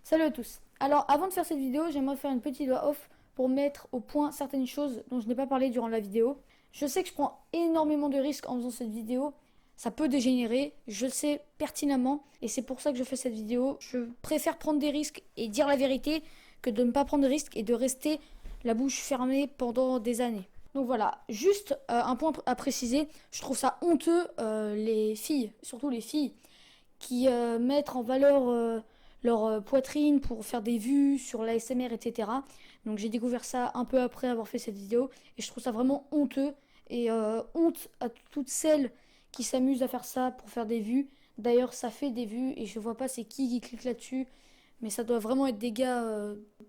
Salut à tous. Alors avant de faire cette vidéo, j'aimerais faire une petite voix off pour mettre au point certaines choses dont je n'ai pas parlé durant la vidéo. Je sais que je prends énormément de risques en faisant cette vidéo. Ça peut dégénérer, je le sais pertinemment et c'est pour ça que je fais cette vidéo. Je préfère prendre des risques et dire la vérité que de ne pas prendre de risques et de rester la bouche fermée pendant des années. Donc voilà, juste un point à préciser, je trouve ça honteux les filles, surtout les filles, qui mettent en valeur leur poitrine pour faire des vues sur l'ASMR, etc. Donc j'ai découvert ça un peu après avoir fait cette vidéo et je trouve ça vraiment honteux et honte à toutes celles qui s'amusent à faire ça pour faire des vues. D'ailleurs ça fait des vues et je vois pas c'est qui clique là-dessus, mais ça doit vraiment être des gars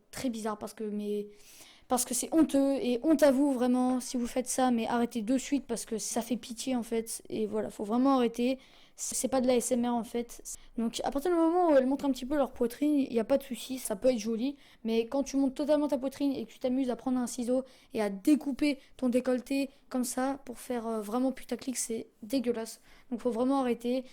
très bizarres parce que c'est honteux et honte à vous vraiment si vous faites ça, mais arrêtez de suite parce que ça fait pitié en fait. Et voilà, faut vraiment arrêter. C'est pas de la SMR en fait. Donc à partir du moment où elles montrent un petit peu leur poitrine, il n'y a pas de souci, ça peut être joli. Mais quand tu montes totalement ta poitrine et que tu t'amuses à prendre un ciseau et à découper ton décolleté comme ça pour faire vraiment putaclic, c'est dégueulasse. Donc faut vraiment arrêter.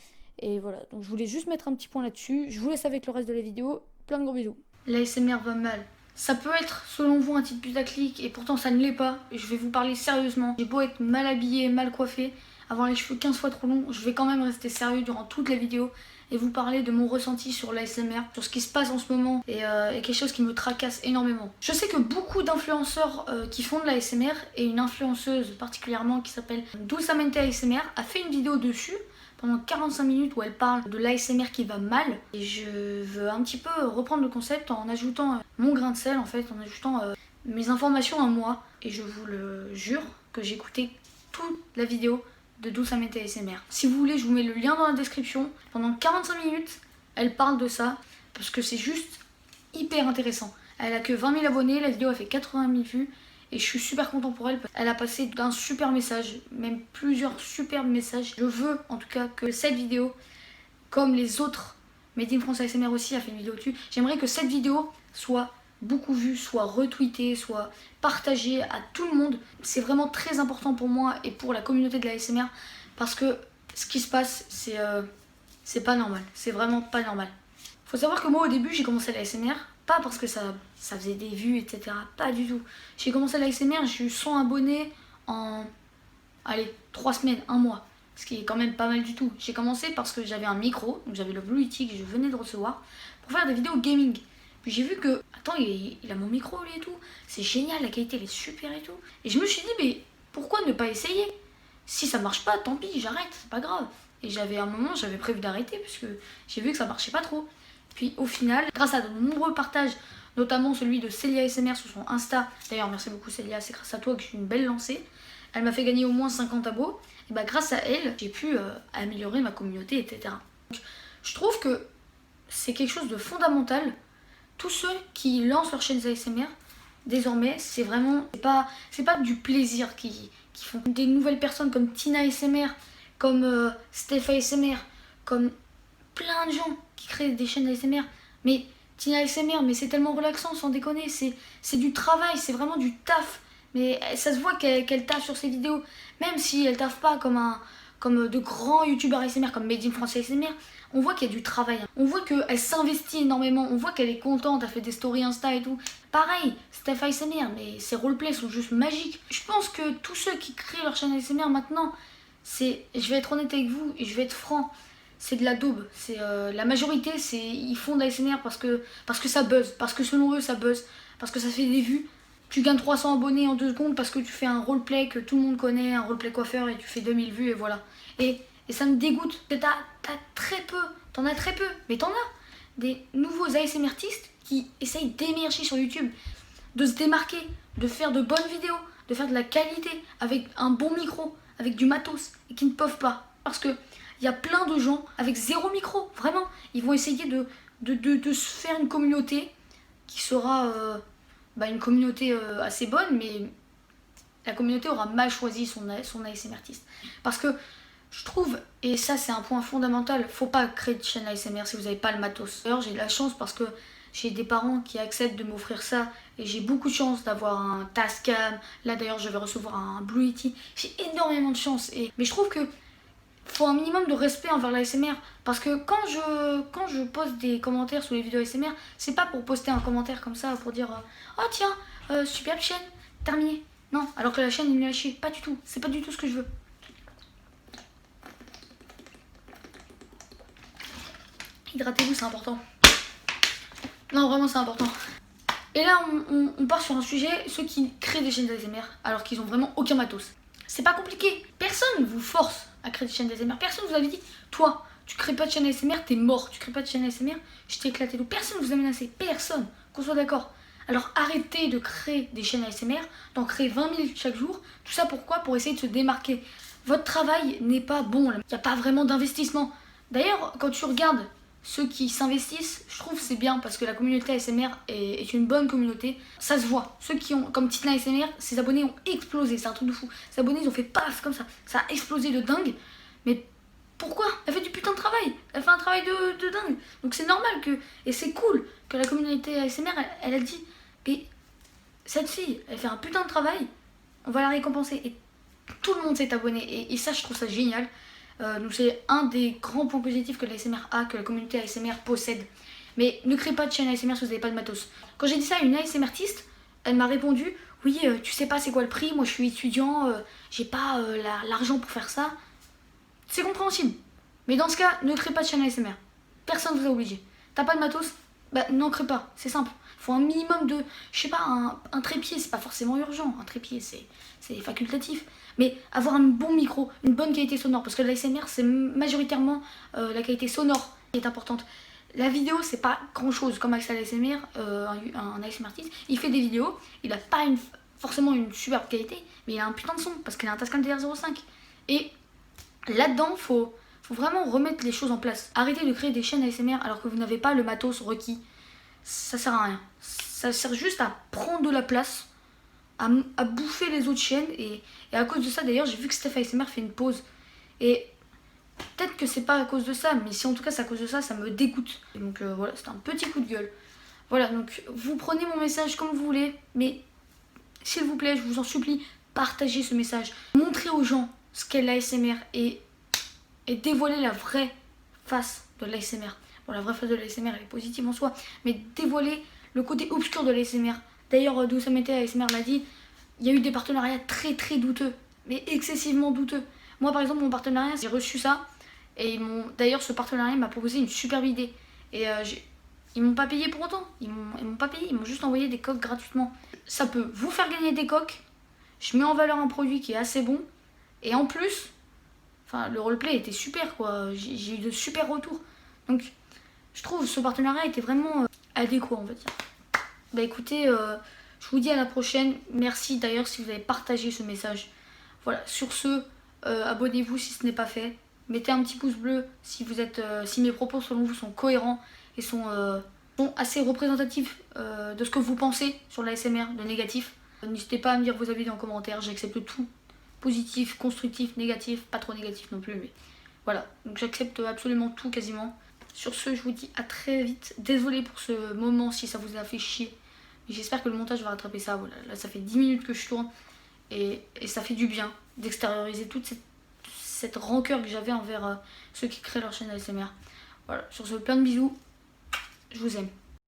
Et voilà, donc je voulais juste mettre un petit point là-dessus. Je vous laisse avec le reste de la vidéo. Plein de gros bisous. L'ASMR va mal. Ça peut être, selon vous, un titre putaclic, et pourtant ça ne l'est pas. Et je vais vous parler sérieusement. J'ai beau être mal habillée, mal coiffée, avoir les cheveux 15 fois trop longs, je vais quand même rester sérieux durant toute la vidéo et vous parler de mon ressenti sur l'ASMR, sur ce qui se passe en ce moment et quelque chose qui me tracasse énormément. Je sais que beaucoup d'influenceurs qui font de l'ASMR, et une influenceuse particulièrement qui s'appelle Doucamente ASMR a fait une vidéo dessus pendant 45 minutes où elle parle de l'ASMR qui va mal, et je veux un petit peu reprendre le concept en ajoutant mon grain de sel, en fait, en ajoutant mes informations à moi, et je vous le jure que j'ai écouté toute la vidéo de Doucamente ASMR. Si vous voulez, je vous mets le lien dans la description. Pendant 45 minutes, elle parle de ça parce que c'est juste hyper intéressant. Elle a que 20 000 abonnés, la vidéo a fait 80 000 vues et je suis super content pour elle. Elle a passé d'un super message, même plusieurs superbes messages. Je veux en tout cas que cette vidéo, comme les autres, Made in France ASMR aussi a fait une vidéo dessus, j'aimerais que cette vidéo soit beaucoup vue, soit retweetée, soit partagée à tout le monde. C'est vraiment très important pour moi et pour la communauté de la ASMR parce que ce qui se passe, c'est pas normal. C'est vraiment pas normal. Faut savoir que moi au début j'ai commencé la ASMR, pas parce que ça faisait des vues, etc. Pas du tout. J'ai commencé la ASMR, j'ai eu 100 abonnés en, allez, 3 semaines, 1 mois. Ce qui est quand même pas mal du tout. J'ai commencé parce que j'avais un micro, donc j'avais le Blue Yeti que je venais de recevoir, pour faire des vidéos gaming. Puis j'ai vu que, attends, il a mon micro lui et tout, c'est génial, la qualité elle est super et tout. Et je me suis dit, mais pourquoi ne pas essayer? Si ça marche pas, tant pis, j'arrête, c'est pas grave. Et j'avais un moment, j'avais prévu d'arrêter parce que j'ai vu que ça marchait pas trop. Puis au final, grâce à de nombreux partages, notamment celui de Célia ASMR sur son Insta, d'ailleurs merci beaucoup Célia, c'est grâce à toi que j'ai eu une belle lancée, elle m'a fait gagner au moins 50 abos, et bah grâce à elle, j'ai pu améliorer ma communauté, etc. Donc, je trouve que c'est quelque chose de fondamental. Tous ceux qui lancent leur chaîne ASMR, désormais, c'est vraiment, c'est pas du plaisir qui font. Des nouvelles personnes comme Tina ASMR, comme Steph ASMR, comme plein de gens qui créent des chaînes ASMR. Mais Tina ASMR, mais c'est tellement relaxant, sans déconner, c'est du travail, c'est vraiment du taf. Mais ça se voit qu'elle taffe sur ses vidéos, même si elle taffe pas comme de grands youtubeurs ASMR, comme Made in France ASMR, on voit qu'il y a du travail. On voit qu'elle s'investit énormément, on voit qu'elle est contente, elle fait des stories Insta et tout. Pareil, Steph ASMR, mais ses roleplays sont juste magiques. Je pense que tous ceux qui créent leur chaîne ASMR maintenant, je vais être honnête avec vous et je vais être franc, c'est de la daube. La majorité, ils font de l'ASMR parce que ça buzz, parce que selon eux ça buzz, parce que ça fait des vues. Tu gagnes 300 abonnés en 2 secondes parce que tu fais un roleplay que tout le monde connaît, un roleplay coiffeur, et tu fais 2000 vues et voilà. Et ça me dégoûte. T'en as très peu, mais t'en as des nouveaux ASMRtistes qui essayent d'émerger sur YouTube, de se démarquer, de faire de bonnes vidéos, de faire de la qualité avec un bon micro, avec du matos, et qui ne peuvent pas. Parce que il y a plein de gens avec zéro micro, vraiment. Ils vont essayer de se faire une communauté qui sera une communauté assez bonne, mais la communauté aura mal choisi son ASMR artiste. Parce que je trouve, et ça c'est un point fondamental, faut pas créer de chaîne ASMR si vous n'avez pas le matos. D'ailleurs j'ai de la chance parce que j'ai des parents qui acceptent de m'offrir ça et j'ai beaucoup de chance d'avoir un Tascam. Là d'ailleurs je vais recevoir un Blue Yeti. J'ai énormément de chance. Mais je trouve que faut un minimum de respect envers l'ASMR. Parce que quand je poste des commentaires sous les vidéos ASMR, c'est pas pour poster un commentaire comme ça, pour dire oh tiens, superbe chaîne, terminé. Non, alors que la chaîne est nulle à chier. Pas du tout, c'est pas du tout ce que je veux. Hydratez-vous, c'est important. Non, vraiment, c'est important. Et là, on part sur un sujet, ceux qui créent des chaînes d'ASMR alors qu'ils ont vraiment aucun matos. C'est pas compliqué. Personne vous force à créer des chaînes d'ASMR. Personne vous avait dit, toi, tu crées pas de chaîne ASMR, t'es mort. Tu crées pas de chaîne ASMR, je t'ai éclaté l'eau. Personne vous a menacé. Personne. Qu'on soit d'accord. Alors arrêtez de créer des chaînes ASMR, d'en créer 20 000 chaque jour. Tout ça pourquoi? Pour essayer de se démarquer. Votre travail n'est pas bon. Il n'y a pas vraiment d'investissement. D'ailleurs, quand tu regardes ceux qui s'investissent, je trouve c'est bien parce que la communauté ASMR est une bonne communauté. Ça se voit. Ceux qui ont, comme Titna ASMR, ses abonnés ont explosé. C'est un truc de fou. Ses abonnés, ils ont fait paf comme ça. Ça a explosé de dingue. Mais pourquoi? Elle fait du putain de travail. Elle fait un travail de dingue. Donc c'est normal que... Et c'est cool que la communauté ASMR, elle a dit, mais cette fille, elle fait un putain de travail. On va la récompenser. Et tout le monde s'est abonné. Et ça, je trouve ça génial. Donc c'est un des grands points positifs que l'ASMR a, que la communauté ASMR possède. Mais ne créez pas de chaîne ASMR si vous n'avez pas de matos. Quand j'ai dit ça à une ASMRtiste, elle m'a répondu, oui, tu sais pas c'est quoi le prix, moi je suis étudiant, j'ai pas l'argent pour faire ça. C'est compréhensible. Mais dans ce cas, ne crée pas de chaîne ASMR. Personne vous a obligé. T'as pas de matos? Bah n'en crée pas, c'est simple. Faut un minimum de, je sais pas, un trépied, c'est pas forcément urgent. Un trépied, c'est facultatif. Mais avoir un bon micro, une bonne qualité sonore, parce que l'ASMR, c'est majoritairement la qualité sonore qui est importante. La vidéo, c'est pas grand chose, comme Axel ASMR, un ASMR artiste, il fait des vidéos, il a pas forcément une superbe qualité, mais il a un putain de son, parce qu'il a un Tascam DR05. Et là-dedans, faut vraiment remettre les choses en place. Arrêtez de créer des chaînes ASMR alors que vous n'avez pas le matos requis. Ça sert à rien. Ça sert juste à prendre de la place, à bouffer les autres chaînes. Et à cause de ça, d'ailleurs, j'ai vu que Steph ASMR fait une pause. Et peut-être que c'est pas à cause de ça, mais si en tout cas c'est à cause de ça, ça me dégoûte. Et donc voilà, c'est un petit coup de gueule. Voilà, donc vous prenez mon message comme vous voulez, mais s'il vous plaît, je vous en supplie, partagez ce message. Montrez aux gens ce qu'est l'ASMR et dévoiler la vraie face de l'ASMR. Bon, la vraie face de l'ASMR, elle est positive en soi, mais dévoiler le côté obscur de l'ASMR. D'ailleurs, d'où ça m'était, ASMR l'a dit, il y a eu des partenariats très très douteux, mais excessivement douteux. Moi, par exemple, mon partenariat, j'ai reçu ça, et d'ailleurs, ce partenariat m'a proposé une superbe idée. Et ils m'ont pas payé pour autant, ils m'ont pas payé, ils m'ont juste envoyé des coques gratuitement. Ça peut vous faire gagner des coques, je mets en valeur un produit qui est assez bon, et en plus, enfin, le roleplay était super, quoi. J'ai eu de super retours. Donc, je trouve ce partenariat était vraiment adéquat, on va dire. Bah écoutez, je vous dis à la prochaine. Merci d'ailleurs si vous avez partagé ce message. Voilà, sur ce, abonnez-vous si ce n'est pas fait. Mettez un petit pouce bleu si si mes propos selon vous sont cohérents et sont assez représentatifs de ce que vous pensez sur l'ASMR, de négatif. N'hésitez pas à me dire vos avis dans les commentaires, j'accepte tout. Positif, constructif, négatif, pas trop négatif non plus, mais voilà. Donc j'accepte absolument tout quasiment. Sur ce, je vous dis à très vite. Désolée pour ce moment si ça vous a fait chier. Mais j'espère que le montage va rattraper ça. Voilà. Là, ça fait 10 minutes que je tourne. Et ça fait du bien d'extérioriser toute cette rancœur que j'avais envers ceux qui créent leur chaîne ASMR. Voilà. Sur ce, plein de bisous. Je vous aime.